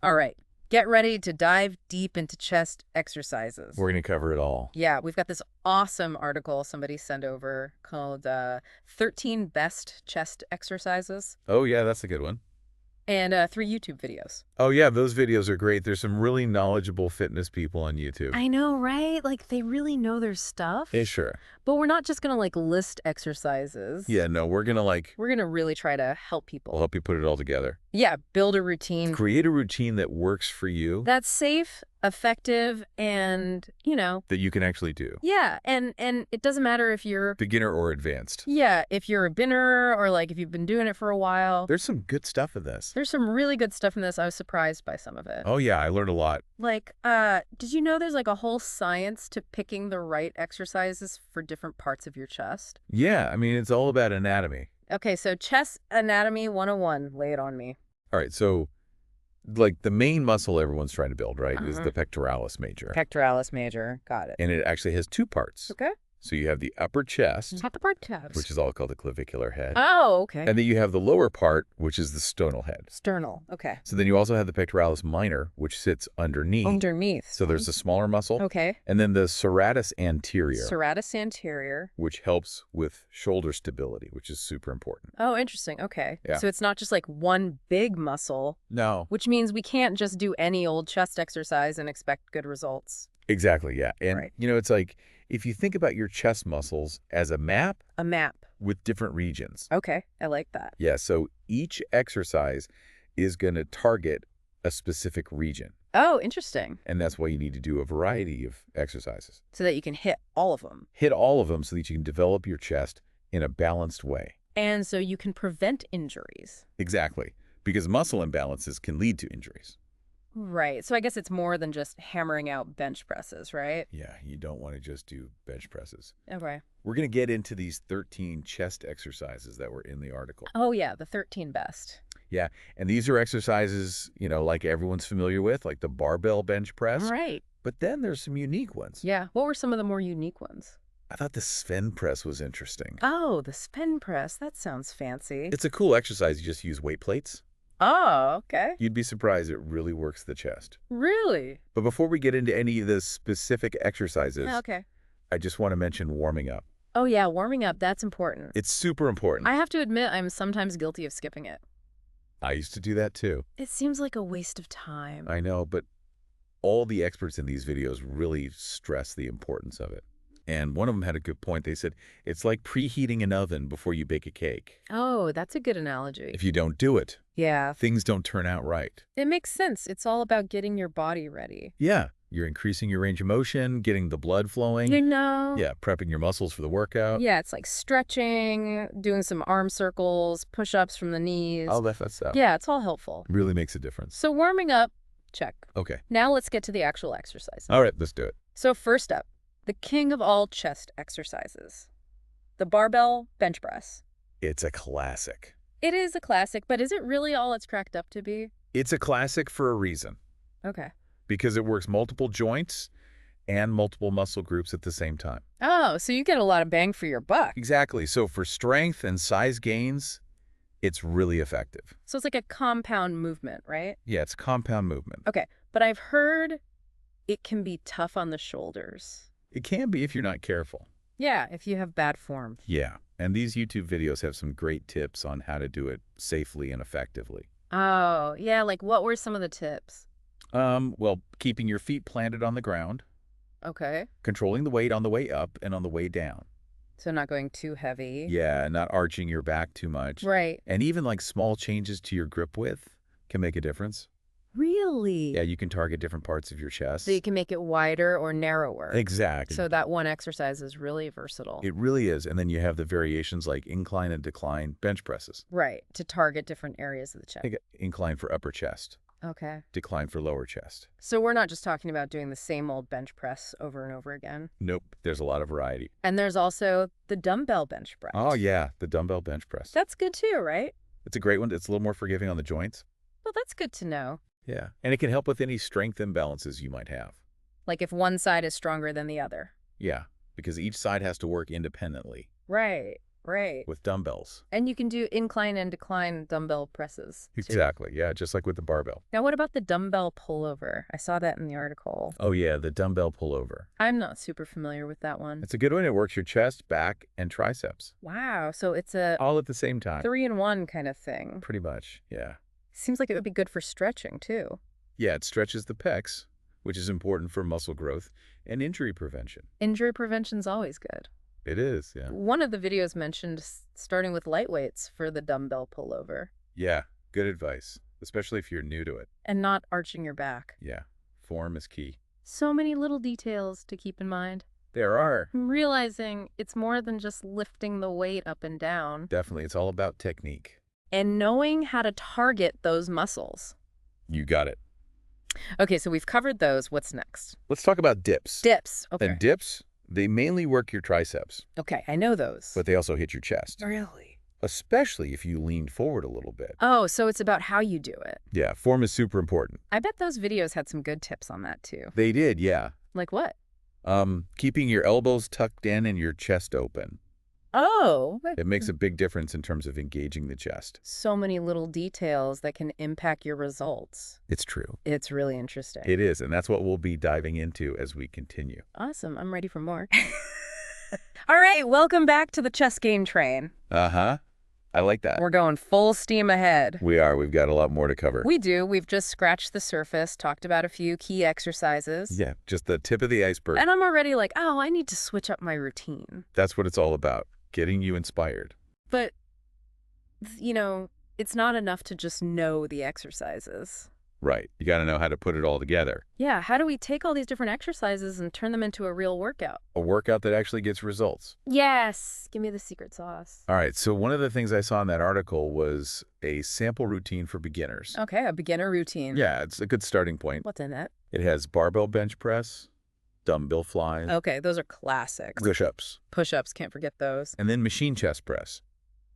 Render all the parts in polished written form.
All right. Get ready to dive deep into chest exercises. We're going to cover it all. Yeah, we've got this awesome article somebody sent over called 13 Best Chest Exercises Oh, yeah, that's a good one. and 3 YouTube videos. Oh, yeah, those videos are great. There's some really knowledgeable fitness people on YouTube. I know, right? Like, they really know their stuff. Yeah, sure. But we're not just going to, like, list exercises. Yeah, no, we're going to We're going to really try to help people. we'll help you put it all together. Yeah, build a routine Create a routine that works for you, that's safe, effective, and, that you can actually do. yeah, and it doesn't matter if you're, Beginner or advanced. yeah, if you're a beginner or, like, if you've been doing it for a while. There's some good stuff in this. There's some really good stuff in this. I was surprised by some of it. Oh, yeah, I learned a lot. Like, did you know there's, like, a whole science to picking the right exercises for different parts of your chest? Yeah, I mean, it's all about anatomy. Okay, so chest anatomy 101. Lay it on me. All right, so, like, the main muscle everyone's trying to build, right, is the pectoralis major. Pectoralis major. Got it. And it actually has 2 parts. Okay. So you have the upper chest, At the part tabs. which is all called the clavicular head. Oh, okay. And then you have the lower part, which is the sternal head. Sternal. Okay. So then you also have the pectoralis minor, which sits underneath. Underneath. So there's a smaller muscle. Okay. And then the serratus anterior, Serratus anterior. which helps with shoulder stability, which is super important. Oh, interesting. Okay. Yeah. So it's not just like one big muscle, No. which means we can't just do any old chest exercise and expect good results. Exactly, yeah. And, Right. it's like, if you think about your chest muscles as a map A map. with different regions. Okay. I like that. Yeah, so each exercise is going to target a specific region. Oh, interesting. And that's why you need to do a variety of exercises. So that you can hit all of them. Hit all of them so that you can develop your chest in a balanced way. And so you can prevent injuries. Exactly. Because muscle imbalances can lead to injuries. Right. So I guess it's more than just hammering out bench presses, right? Yeah, you don't want to just do bench presses. Okay. We're going to get into these 13 chest exercises that were in the article. Oh, yeah. The 13 best. Yeah, and these are exercises, like everyone's familiar with, like the barbell bench press. Right. But then there's some unique ones. Yeah. What were some of the more unique ones? I thought the Sven press was interesting. Oh, the spin press. That sounds fancy. It's a cool exercise. You just use weight plates. Oh, okay. You'd be surprised it really works the chest. Really? But before we get into any of the specific exercises, Yeah, okay. I just want to mention warming up. Oh, yeah. Warming up. That's important. It's super important. I have to admit, I'm sometimes guilty of skipping it. I used to do that too. It seems like a waste of time. I know, but all the experts in these videos really stress the importance of it. And one of them had a good point. They said, it's like preheating an oven before you bake a cake. Oh, that's a good analogy. If you don't do it, Yeah. things don't turn out right. It makes sense. It's all about getting your body ready. Yeah, you're increasing your range of motion, getting the blood flowing. Yeah, prepping your muscles for the workout. Yeah, it's like stretching, doing some arm circles, push-ups from the knees. All that stuff. Yeah, it's all helpful. Really makes a difference. So warming up, check. Okay. Now let's get to the actual exercise. All right, let's do it. So first up, the king of all chest exercises, the barbell bench press. It's a classic. It is a classic, but is it really all it's cracked up to be? It's a classic for a reason. Okay. Because it works multiple joints and multiple muscle groups at the same time. Oh, so you get a lot of bang for your buck. Exactly. So for strength and size gains, it's really effective. So it's like a compound movement, right? Yeah, it's compound movement. Okay, but I've heard it can be tough on the shoulders. It can be if you're not careful. Yeah, if you have bad form. Yeah, and these YouTube videos have some great tips on how to do it safely and effectively. Oh, yeah, like what were some of the tips? Well, keeping your feet planted on the ground, Okay. controlling the weight on the way up and on the way down. So not going too heavy. Yeah, not arching your back too much. Right. And even like small changes to your grip width can make a difference. Really? Yeah, you can target different parts of your chest. So you can make it wider or narrower. Exactly. So that one exercise is really versatile. It really is. And then you have the variations like incline and decline bench presses. Right, to target different areas of the chest. Like incline for upper chest, Okay. decline for lower chest. So we're not just talking about doing the same old bench press over and over again. Nope, there's a lot of variety. And there's also the dumbbell bench press. Oh, yeah, the dumbbell bench press. That's good too, right? It's a great one. It's a little more forgiving on the joints. Well, that's good to know. Yeah, and it can help with any strength imbalances you might have. Like if one side is stronger than the other. Yeah, because each side has to work independently. Right. Right. with dumbbells. And you can do incline and decline dumbbell presses, too. Exactly. Yeah, just like with the barbell. Now, what about the dumbbell pullover? I saw that in the article. Oh, yeah, the dumbbell pullover. I'm not super familiar with that one. It's a good one. It works your chest, back, and triceps. Wow, so it's a All at the same time. 3-in-1 kind of thing. Pretty much, yeah. Seems like it would be good for stretching, too. Yeah, it stretches the pecs, which is important for muscle growth and injury prevention. Injury prevention's always good. It is, yeah. One of the videos mentioned starting with light weights for the dumbbell pullover. Yeah, good advice, especially if you're new to it. And not arching your back. Yeah, form is key. So many little details to keep in mind. There are. I'm realizing it's more than just lifting the weight up and down. Definitely, it's all about technique. And knowing how to target those muscles. You got it. Okay, so we've covered those. What's next? Let's talk about dips. Dips. Okay. And dips, they mainly work your triceps, Okay, I know those. but they also hit your chest, Really? especially if you lean forward a little bit. Oh, so it's about how you do it. Yeah, form is super important. I bet those videos had some good tips on that, too. They did, yeah. Like what? Keeping your elbows tucked in and your chest open. Oh. It makes a big difference in terms of engaging the chest. So many little details that can impact your results. It's true. It's really interesting. It is, and that's what we'll be diving into as we continue. Awesome. I'm ready for more. All right, welcome back to the chest gain train. Uh-huh. I like that. We're going full steam ahead. We are. We've got a lot more to cover. We do. We've just scratched the surface, talked about a few key exercises. Yeah, just the tip of the iceberg. And I'm already like, oh, I need to switch up my routine. That's what it's all about, getting you inspired. But, you know, it's not enough to just know the exercises. Right. You got to know how to put it all together. Yeah, how do we take all these different exercises and turn them into a real workout? A workout that actually gets results. Yes, give me the secret sauce. All right, so one of the things I saw in that article was a sample routine for beginners. Okay, a beginner routine. Yeah, it's a good starting point. What's in it? It has barbell bench press, dumbbell flies, Okay, those are classics. push-ups, Push-ups, can't forget those. and then machine chest press.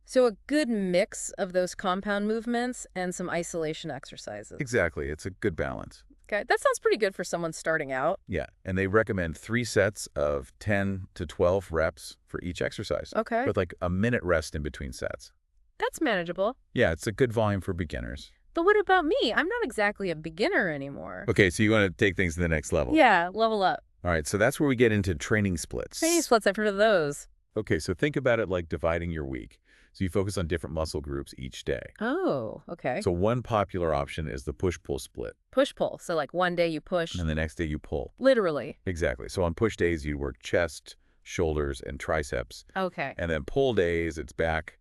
So a good mix of those compound movements and some isolation exercises. Exactly. It's a good balance. Okay, that sounds pretty good for someone starting out. Yeah, and they recommend 3 sets of 10 to 12 reps for each exercise, Okay, with like a minute rest in between sets. that's manageable. Yeah, it's a good volume for beginners. But what about me? I'm not exactly a beginner anymore. Okay, so you want to take things to the next level. Yeah, level up. All right, so that's where we get into training splits. Training splits, I've heard of those. Okay, so think about it like dividing your week. So you focus on different muscle groups each day. Oh, okay. So one popular option is the push-pull split, Push-pull. So like one day you push, and the next day you pull. literally. Exactly. So on push days, you work chest, shoulders, and triceps. Okay. And then pull days, it's back,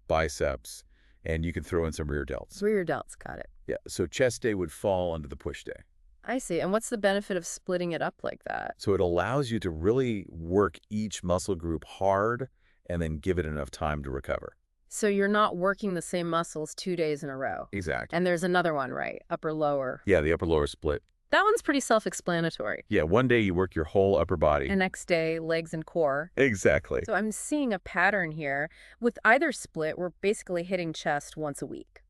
biceps, and you can throw in some rear delts. Rear delts, got it. Yeah, so chest day would fall under the push day. I see. And what's the benefit of splitting it up like that? So it allows you to really work each muscle group hard and then give it enough time to recover. So you're not working the same muscles 2 days in a row. Exactly. And there's another one, right? Upper, lower. Yeah, the upper-lower split. That one's pretty self-explanatory. Yeah, one day you work your whole upper body. And next day, legs and core. Exactly. So I'm seeing a pattern here. With either split, we're basically hitting chest once a week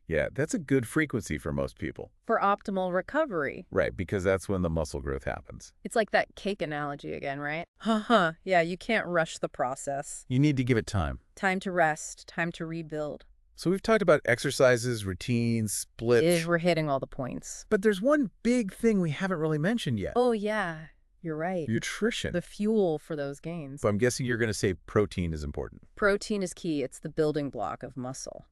Yeah, that's a good frequency for most people. for optimal recovery. Right, because that's when the muscle growth happens. It's like that cake analogy again, right? Haha. Yeah, you can't rush the process. You need to give it time. Time to rest, time to rebuild. So we've talked about exercises, routines, splits. We're hitting all the points. But there's one big thing we haven't really mentioned yet. Oh, yeah. You're right. Nutrition. The fuel for those gains. So I'm guessing you're going to say protein is important. Protein is key. It's the building block of muscle.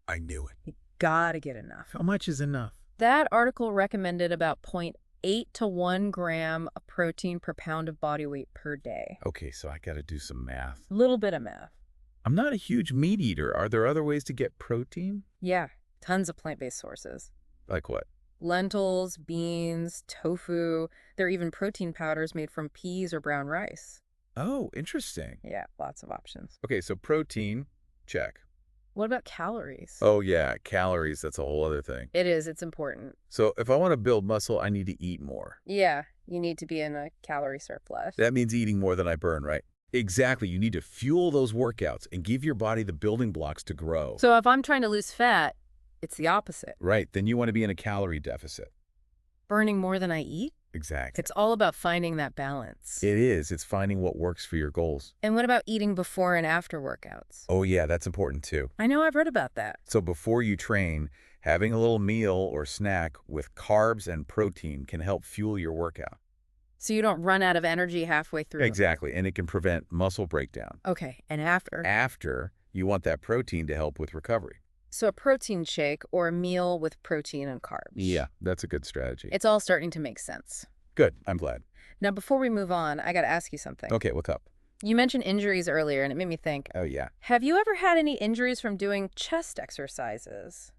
I knew it. You gotta get enough. How much is enough? That article recommended about 0.8 to 1 gram of protein per pound of body weight per day. Okay, so I got to do some math. Little bit of math. I'm not a huge meat eater. Are there other ways to get protein? Yeah, tons of plant-based sources. Like what? Lentils, beans, tofu. There are even protein powders made from peas or brown rice. Oh, interesting. Yeah, lots of options. Okay, so protein, check. What about calories? Oh, yeah, calories, that's a whole other thing. It is. It's important. So if I want to build muscle, I need to eat more. Yeah, you need to be in a calorie surplus. That means eating more than I burn, right? Exactly. You need to fuel those workouts and give your body the building blocks to grow. So if I'm trying to lose fat, it's the opposite. Right. Then you want to be in a calorie deficit. Burning more than I eat? Exactly. It's all about finding that balance. It is. It's finding what works for your goals. And what about eating before and after workouts? Oh, yeah, that's important too. I know I've read about that. So before you train, having a little meal or snack with carbs and protein can help fuel your workout. So you don't run out of energy halfway through. Exactly, and it can prevent muscle breakdown. Okay, and after? After, you want that protein to help with recovery. So a protein shake or a meal with protein and carbs. Yeah, that's a good strategy. It's all starting to make sense. Good, I'm glad. Now, before we move on, I got to ask you something. Okay, what's up? You mentioned injuries earlier, and it made me think, Oh, yeah. have you ever had any injuries from doing chest exercises?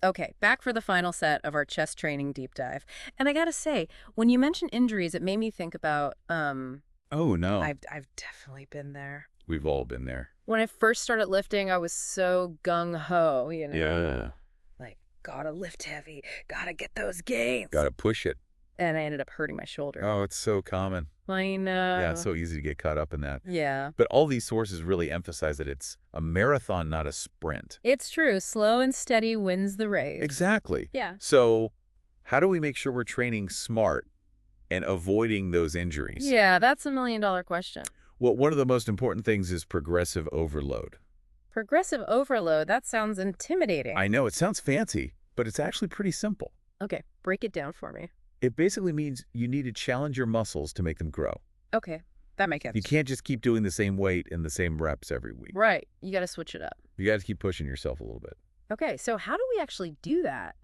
Okay, back for the final set of our chest training deep dive. And I gotta say, when you mentioned injuries, it made me think about, Oh, no. I've definitely been there. We've all been there. When I first started lifting, I was so gung-ho, Yeah. like, gotta lift heavy, gotta get those gains. Gotta push it. And I ended up hurting my shoulder. Oh, it's so common. I know. Yeah, it's so easy to get caught up in that. Yeah. But all these sources really emphasize that it's a marathon, not a sprint. It's true. Slow and steady wins the race. Exactly. Yeah. So how do we make sure we're training smart and avoiding those injuries? Yeah, that's a million-dollar question. Well, one of the most important things is progressive overload. Progressive overload, that sounds intimidating. I know it sounds fancy, but it's actually pretty simple. Okay, break it down for me. It basically means you need to challenge your muscles to make them grow. Okay, that makes sense. You can't just keep doing the same weight and the same reps every week. Right, you got to switch it up. You got to keep pushing yourself a little bit. Okay, so how do we actually do that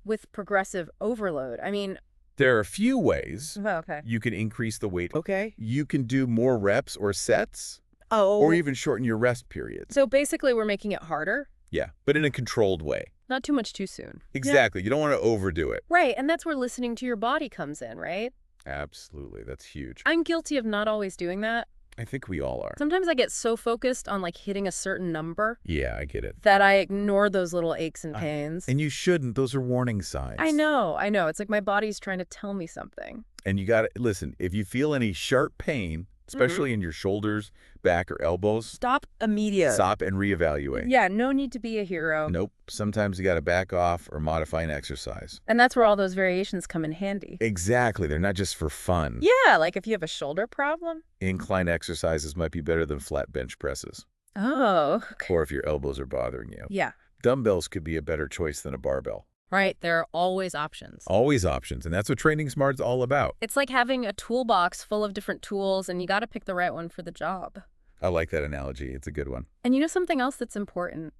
with progressive overload? I mean, There are a few ways okay. you can increase the weight. Okay. You can do more reps or sets, Oh. or even shorten your rest periods. So basically we're making it harder, Yeah, but in a controlled way. not too much too soon. Exactly. You don't want to overdo it. Right, and that's where listening to your body comes in, right? Absolutely. That's huge. I'm guilty of not always doing that. I think we all are. Sometimes I get so focused on like hitting a certain number Yeah, I get it. that I ignore those little aches and pains. And you shouldn't. Those are warning signs. I know. It's like my body's trying to tell me something. And you got to listen, if you feel any sharp pain, especially in your shoulders, back, or elbows, Stop immediately. stop and reevaluate. Yeah, no need to be a hero. Nope. Sometimes you got to back off or modify an exercise. And that's where all those variations come in handy. Exactly. They're not just for fun. Yeah, like if you have a shoulder problem. Incline exercises might be better than flat bench presses, Oh, okay. or if your elbows are bothering you. Yeah. Dumbbells could be a better choice than a barbell. Right, there are always options. Always options, and that's what Training Smart's all about. It's like having a toolbox full of different tools, and you got to pick the right one for the job. I like that analogy. It's a good one. And you know something else that's important?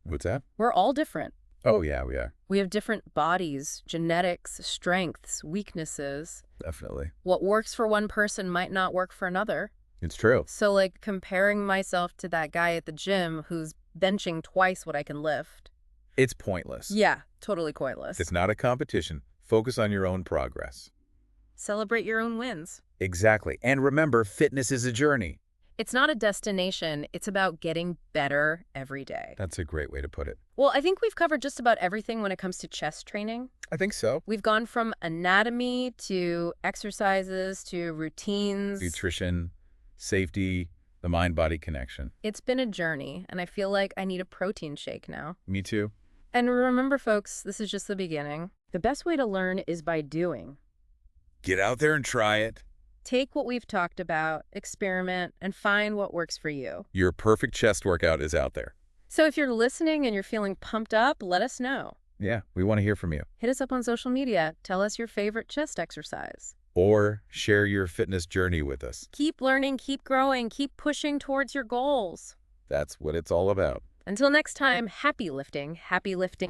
What's that? We're all different. Oh, yeah, we are. We have different bodies, genetics, strengths, weaknesses. Definitely. What works for one person might not work for another. It's true. So, like, comparing myself to that guy at the gym who's benching twice what I can lift. It's pointless. Yeah, totally pointless. It's not a competition. Focus on your own progress. Celebrate your own wins. Exactly. And remember, fitness is a journey. It's not a destination. It's about getting better every day. That's a great way to put it. Well, I think we've covered just about everything when it comes to chest training. I think so. We've gone from anatomy to exercises to routines. Nutrition, safety, the mind-body connection. It's been a journey, and I feel like I need a protein shake now. Me too. And remember, folks, this is just the beginning. The best way to learn is by doing. Get out there and try it. Take what we've talked about, experiment, and find what works for you. Your perfect chest workout is out there. So if you're listening and you're feeling pumped up, let us know. Yeah, we want to hear from you. Hit us up on social media. Tell us your favorite chest exercise. Or share your fitness journey with us. Keep learning, keep growing, keep pushing towards your goals. That's what it's all about. Until next time, happy lifting, happy lifting.